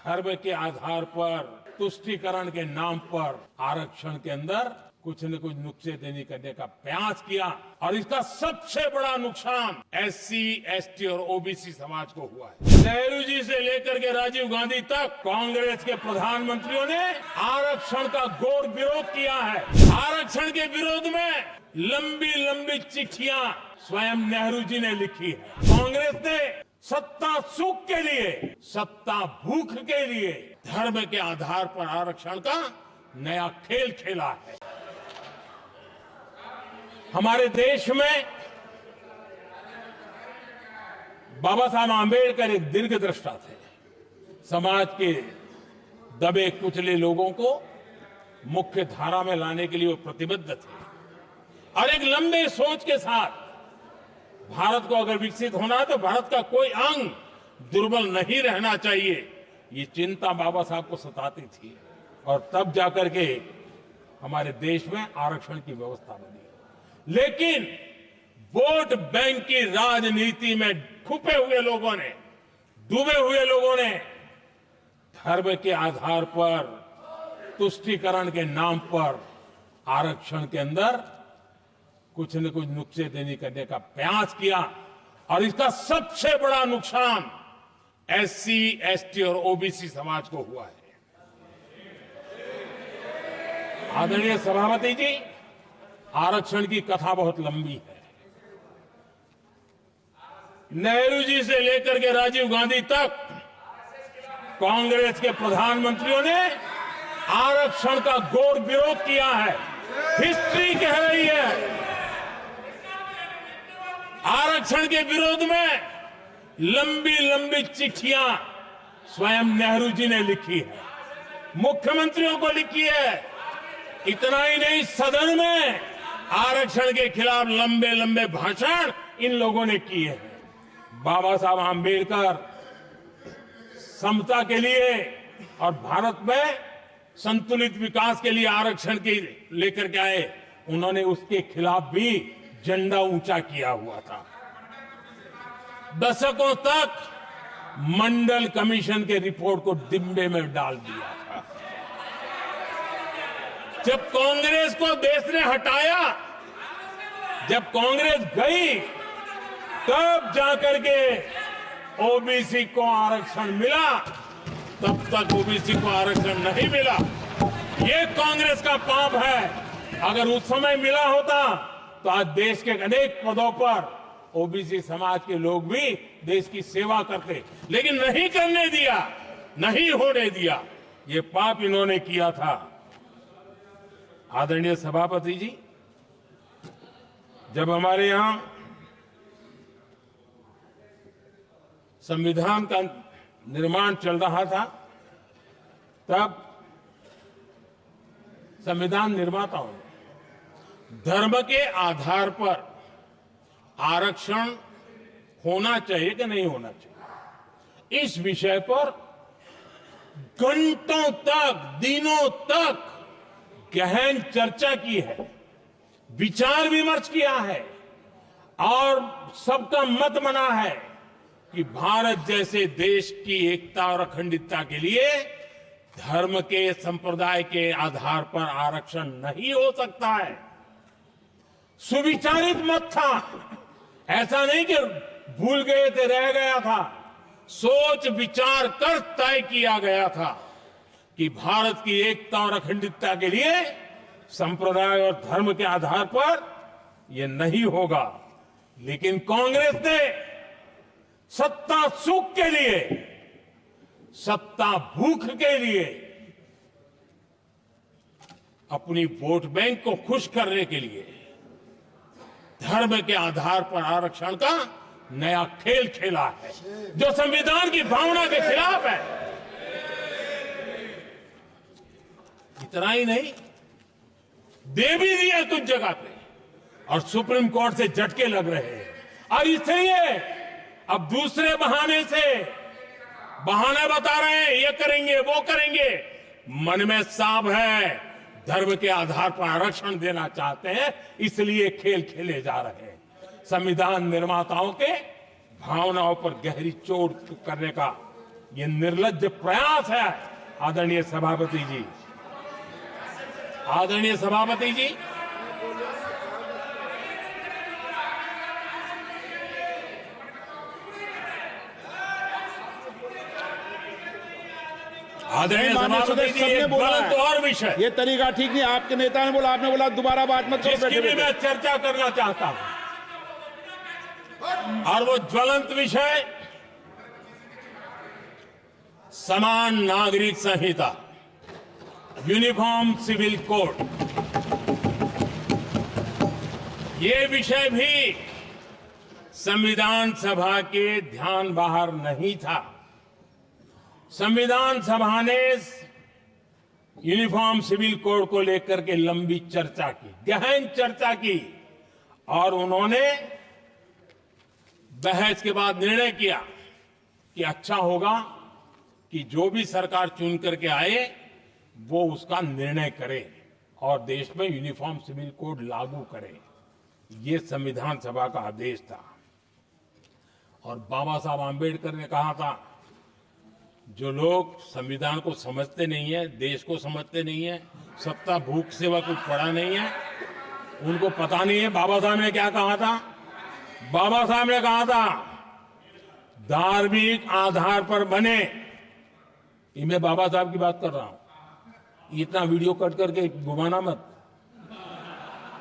धर्म के आधार पर तुष्टीकरण के नाम पर आरक्षण के अंदर कुछ न कुछ नुक्सेदनी करने का प्रयास किया और इसका सबसे बड़ा नुकसान एससी, एसटी और ओबीसी समाज को हुआ है। नेहरू जी से लेकर के राजीव गांधी तक कांग्रेस के प्रधानमंत्रियों ने आरक्षण का घोर विरोध किया है। आरक्षण के विरोध में लंबी लंबी चिट्ठियां स्वयं नेहरू जी ने लिखी है। कांग्रेस ने सत्ता सुख के लिए, सत्ता भूख के लिए धर्म के आधार पर आरक्षण का नया खेल खेला है। हमारे देश में बाबा साहब आंबेडकर एक दीर्घदृष्टा थे। समाज के दबे कुचले लोगों को मुख्य धारा में लाने के लिए वो प्रतिबद्ध थे और एक लंबे सोच के साथ भारत को अगर विकसित होना है तो भारत का कोई अंग दुर्बल नहीं रहना चाहिए, ये चिंता बाबा साहब को सताती थी और तब जाकर के हमारे देश में आरक्षण की व्यवस्था बनी। लेकिन वोट बैंक की राजनीति में छुपे हुए लोगों ने, डूबे हुए लोगों ने धर्म के आधार पर तुष्टीकरण के नाम पर आरक्षण के अंदर कुछ न कुछ नुक्सेदनी करने का प्रयास किया और इसका सबसे बड़ा नुकसान एससी, एसटी और ओबीसी समाज को हुआ है। आदरणीय सभापति जी, आरक्षण की कथा बहुत लंबी है। नेहरू जी से लेकर के राजीव गांधी तक कांग्रेस के प्रधानमंत्रियों ने आरक्षण का घोर विरोध किया है। हिस्ट्री कह रही है आरक्षण के विरोध में लंबी लंबी चिट्ठियां स्वयं नेहरू जी ने लिखी है, मुख्यमंत्रियों को लिखी है। इतना ही नहीं, सदन में आरक्षण के खिलाफ लंबे लंबे भाषण इन लोगों ने किए हैं। बाबा साहब आंबेडकर समता के लिए और भारत में संतुलित विकास के लिए आरक्षण के लेकर के आए, उन्होंने उसके खिलाफ भी झंडा ऊंचा किया हुआ था। दशकों तक मंडल कमीशन के रिपोर्ट को डिब्बे में डाल दिया था। जब कांग्रेस को देश ने हटाया, जब कांग्रेस गई, तब जाकर के ओबीसी को आरक्षण मिला, तब तक ओबीसी को आरक्षण नहीं मिला। ये कांग्रेस का पाप है। अगर उस समय मिला होता तो आज देश के अनेक पदों पर ओबीसी समाज के लोग भी देश की सेवा करते, लेकिन नहीं करने दिया, नहीं होने दिया। ये पाप इन्होंने किया था। आदरणीय सभापति जी, जब हमारे यहां संविधान का निर्माण चल रहा था, तब संविधान निर्माताओं ने धर्म के आधार पर आरक्षण होना चाहिए कि नहीं होना चाहिए, इस विषय पर घंटों तक, दिनों तक गहन चर्चा की है, विचार विमर्श किया है और सबका मत बना है कि भारत जैसे देश की एकता और अखंडता के लिए धर्म के, संप्रदाय के आधार पर आरक्षण नहीं हो सकता है। सुविचारित मत था, ऐसा नहीं कि भूल गए थे, रह गया था। सोच विचार कर तय किया गया था कि भारत की एकता और अखंडता के लिए संप्रदाय और धर्म के आधार पर यह नहीं होगा। लेकिन कांग्रेस ने सत्ता सुख के लिए, सत्ता भूख के लिए, अपनी वोट बैंक को खुश करने के लिए धर्म के आधार पर आरक्षण का नया खेल खेला है, जो संविधान की भावना के खिलाफ है। इतना ही नहीं, दे भी दिया कुछ जगह पे और सुप्रीम कोर्ट से झटके लग रहे हैं। और इसलिए अब दूसरे बहाने से बहाना बता रहे हैं, ये करेंगे, वो करेंगे। मन में साफ है, धर्म के आधार पर आरक्षण देना चाहते हैं, इसलिए खेल खेले जा रहे हैं। संविधान निर्माताओं के भावनाओं पर गहरी चोट करने का ये निर्लज्ज प्रयास है। आदरणीय सभापति जी, आदरणीय सभापति जी, आदरणीय सभापति जी, एक गलत और विषय, ये तरीका ठीक नहीं। आपके नेता ने बोला, आपने बोला दोबारा बात मत करो। जिसकी भी मैं चर्चा करना चाहता हूं, और वो ज्वलंत विषय समान नागरिक संहिता, यूनिफॉर्म सिविल कोड। ये विषय भी संविधान सभा के ध्यान बाहर नहीं था। संविधान सभा ने यूनिफॉर्म सिविल कोड को लेकर के लंबी चर्चा की, गहन चर्चा की, और उन्होंने बहस के बाद निर्णय किया कि अच्छा होगा कि जो भी सरकार चुन करके आए वो उसका निर्णय करे और देश में यूनिफॉर्म सिविल कोड लागू करे। ये संविधान सभा का आदेश था। और बाबा साहब आंबेडकर ने कहा था, जो लोग संविधान को समझते नहीं है, देश को समझते नहीं है, सत्ता भूख सेवा कुछ पड़ा नहीं है, उनको पता नहीं है बाबा साहब ने क्या कहा था। बाबा साहब ने कहा था, धार्मिक आधार पर बने। ये मैं बाबा साहब की बात कर रहा हूं, इतना वीडियो कट करके घुमाना मत।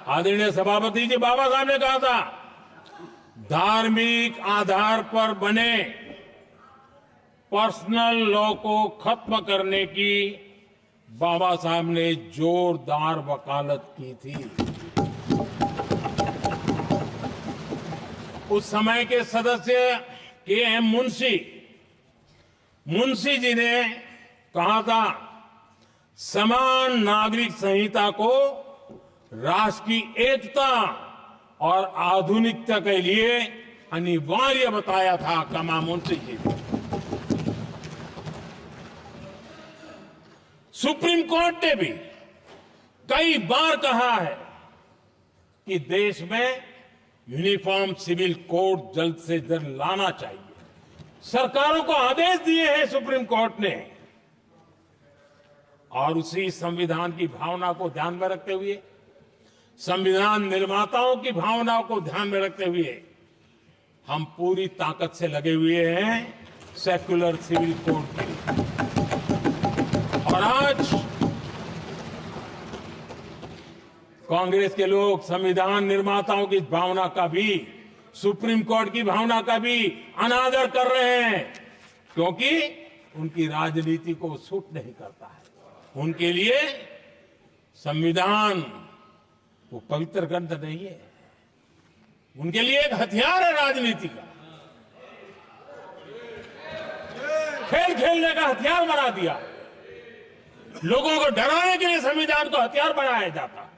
आदरणीय सभापति जी, बाबा साहब ने कहा था, धार्मिक आधार पर बने पर्सनल लॉ को खत्म करने की बाबा साहब ने जोरदार वकालत की थी। उस समय के सदस्य के.एम. मुंशी जी ने कहा था, समान नागरिक संहिता को राष्ट्र की एकता और आधुनिकता के लिए अनिवार्य बताया था। कमा मुंशी जी ने। सुप्रीम कोर्ट ने भी कई बार कहा है कि देश में यूनिफॉर्म सिविल कोड जल्द से जल्द लाना चाहिए। सरकारों को आदेश दिए हैं सुप्रीम कोर्ट ने, और उसी संविधान की भावना को ध्यान में रखते हुए, संविधान निर्माताओं की भावनाओं को ध्यान में रखते हुए हम पूरी ताकत से लगे हुए हैं सेक्युलर सिविल कोड के लिए। और आज कांग्रेस के लोग संविधान निर्माताओं की भावना का भी, सुप्रीम कोर्ट की भावना का भी अनादर कर रहे हैं, क्योंकि उनकी राजनीति को सूट नहीं करता है। उनके लिए संविधान वो पवित्र ग्रंथ नहीं है, उनके लिए एक हथियार है राजनीति का। खेल खेलने का हथियार बना दिया। लोगों को डराने के लिए संविधान को हथियार बनाया जाता है।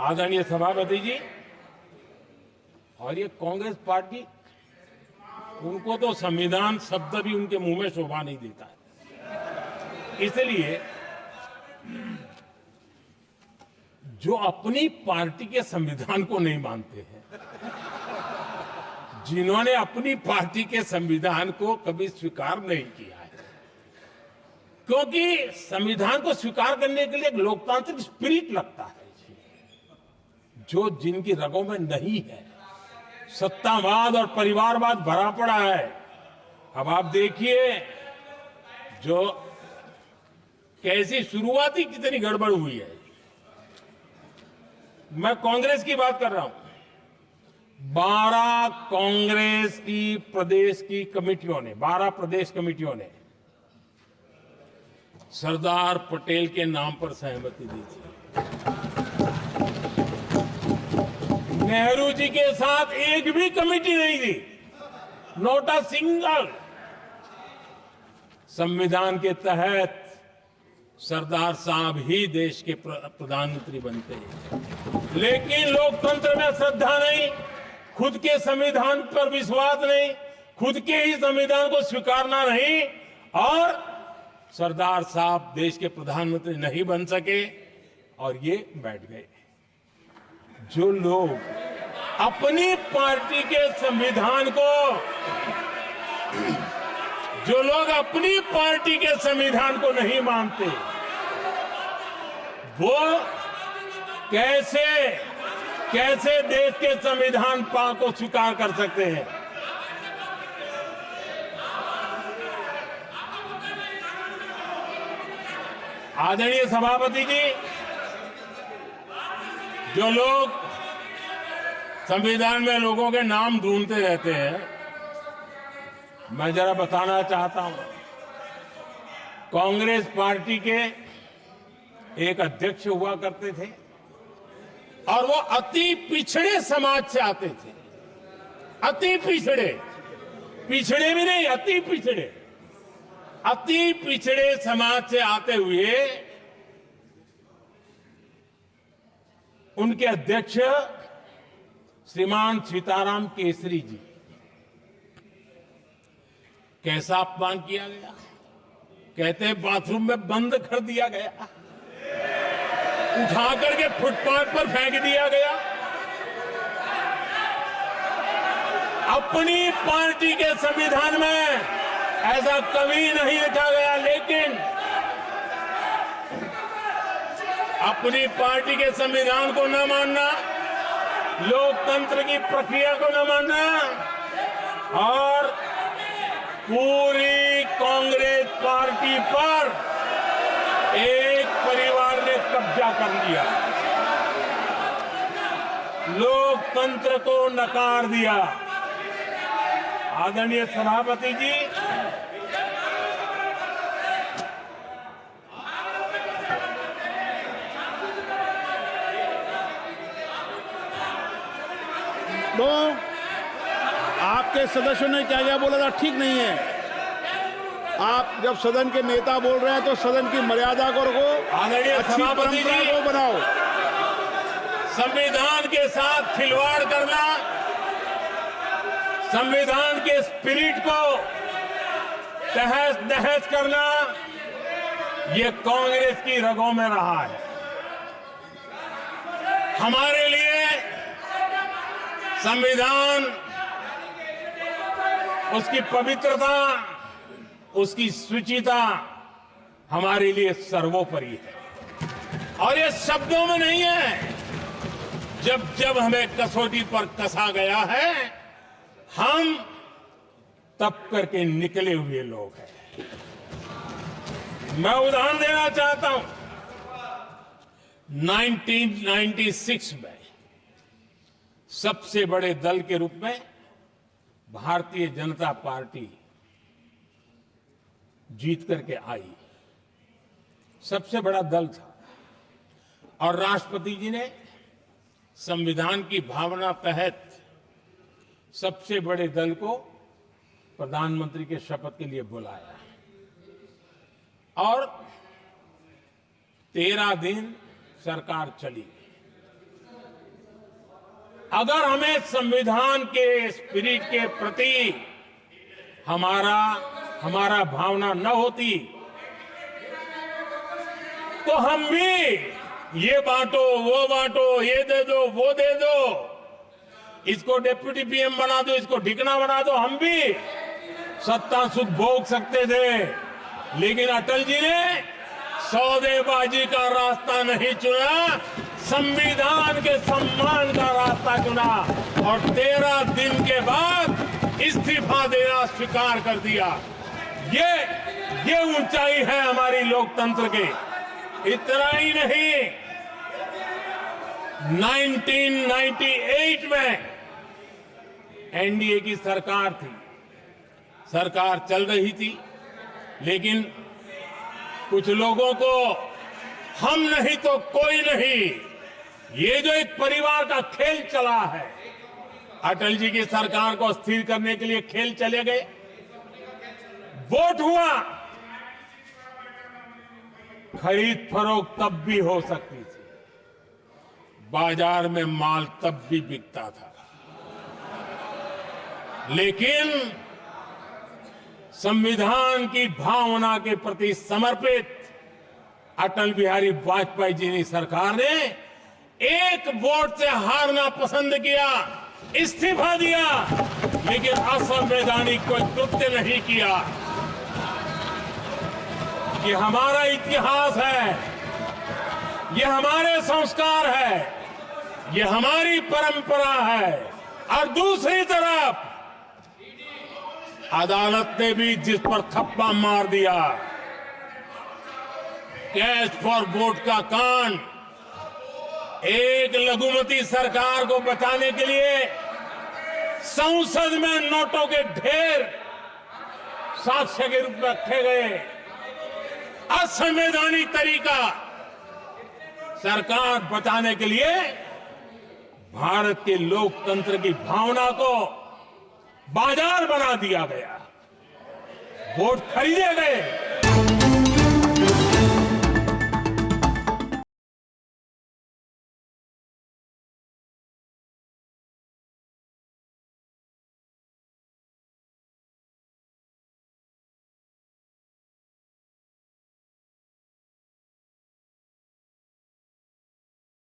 आदरणीय सभापति जी, और ये कांग्रेस पार्टी, उनको तो संविधान शब्द भी उनके मुंह में शोभा नहीं देता है। इसलिए जो अपनी पार्टी के संविधान को नहीं मानते हैं, जिन्होंने अपनी पार्टी के संविधान को कभी स्वीकार नहीं किया है, क्योंकि संविधान को स्वीकार करने के लिए एक लोकतांत्रिक स्पिरिट लगता है, जो जिनकी रगों में नहीं है। सत्तावाद और परिवारवाद भरा पड़ा है। अब आप देखिए जो कैसी शुरुआती कितनी गड़बड़ हुई है। मैं कांग्रेस की बात कर रहा हूं। 12 कांग्रेस की प्रदेश की कमेटियों ने, 12 प्रदेश कमेटियों ने सरदार पटेल के नाम पर सहमति दी थी। नेहरू जी के साथ एक भी कमेटी नहीं थी, नॉट अ सिंगल। संविधान के तहत सरदार साहब ही देश के प्रधानमंत्री बनते हैं, लेकिन लोकतंत्र में श्रद्धा नहीं, खुद के संविधान पर विश्वास नहीं, खुद के ही संविधान को स्वीकारना नहीं, और सरदार साहब देश के प्रधानमंत्री नहीं बन सके और ये बैठ गए। जो लोग अपनी पार्टी के संविधान को जो लोग अपनी पार्टी के संविधान को नहीं मानते, वो कैसे देश के संविधान को स्वीकार कर सकते हैं? आदरणीय सभापति जी, जो लोग संविधान में लोगों के नाम ढूंढते रहते हैं, मैं जरा बताना चाहता हूं। कांग्रेस पार्टी के एक अध्यक्ष हुआ करते थे और वो अति पिछड़े समाज से आते थे। अति पिछड़े, पिछड़े भी नहीं, अति पिछड़े समाज से आते हुए उनके अध्यक्ष श्रीमान सीताराम केसरी जी, कैसा अपमान किया गया। कहते हैं बाथरूम में बंद कर दिया गया, उठा करके फुटपाथ पर फेंक दिया गया। अपनी पार्टी के संविधान में ऐसा कभी नहीं लिखा गया, लेकिन अपनी पार्टी के संविधान को न मानना, लोकतंत्र की प्रक्रिया को न मानना और पूरी कांग्रेस पार्टी पर एक परिवार ने कब्जा कर लिया, लोकतंत्र को नकार दिया। आदरणीय सभापति जी, तो आपके सदस्यों ने क्या क्या बोला था, ठीक नहीं है। आप जब सदन के नेता बोल रहे हैं तो सदन की मर्यादा को रखो, अच्छी परंपरा को बनाओ। संविधान के साथ खिलवाड़ करना, संविधान के स्पिरिट को तहस नहस करना, ये कांग्रेस की रगों में रहा है। हमारे लिए संविधान, उसकी पवित्रता, उसकी शुचिता हमारे लिए सर्वोपरि है। और ये शब्दों में नहीं है, जब जब हमें कसौटी पर कसा गया है, हम तप करके निकले हुए लोग हैं। मैं उदाहरण देना चाहता हूं। 1996 में सबसे बड़े दल के रूप में भारतीय जनता पार्टी जीत करके आई, सबसे बड़ा दल था। और राष्ट्रपति जी ने संविधान की भावना तहत सबसे बड़े दल को प्रधानमंत्री के शपथ के लिए बुलाया और 13 दिन सरकार चली। अगर हमें संविधान के स्पिरिट के प्रति हमारा भावना न होती तो हम भी ये बांटो, वो बांटो, ये दे दो, वो दे दो, इसको डिप्टी पीएम बना दो, इसको ढिकना बना दो, हम भी सत्ता सुख भोग सकते थे। लेकिन अटल जी ने सौदेबाजी का रास्ता नहीं चुना, संविधान के सम्मान का रास्ता चुना और 13 दिन के बाद इस्तीफा देना स्वीकार कर दिया। ये ऊंचाई है हमारी लोकतंत्र के। इतना ही नहीं, 1998 में एनडीए की सरकार थी, सरकार चल रही थी, लेकिन कुछ लोगों को हम नहीं तो कोई नहीं, ये जो एक परिवार का खेल चला है, अटल जी की सरकार को अस्थिर करने के लिए खेल चले गए। वोट हुआ, खरीद फरोख्त तब भी हो सकती थी, बाजार में माल तब भी बिकता था, लेकिन संविधान की भावना के प्रति समर्पित अटल बिहारी वाजपेयी जी की सरकार ने एक वोट से हारना पसंद किया इस्तीफा दिया, लेकिन असंवैधानिक कोई कृत्य नहीं किया। ये हमारा इतिहास है, ये हमारे संस्कार है, ये हमारी परंपरा है। और दूसरी तरफ अदालत ने भी जिस पर थप्पा मार दिया, कैश फॉर वोट का कांड, एक लघुमती सरकार को बचाने के लिए संसद में नोटों के ढेर साक्ष्य के रूप में रखे गए, असंवैधानिक तरीका। सरकार बचाने के लिए भारत के लोकतंत्र की भावना को बाजार बना दिया गया, वोट खरीदे गए।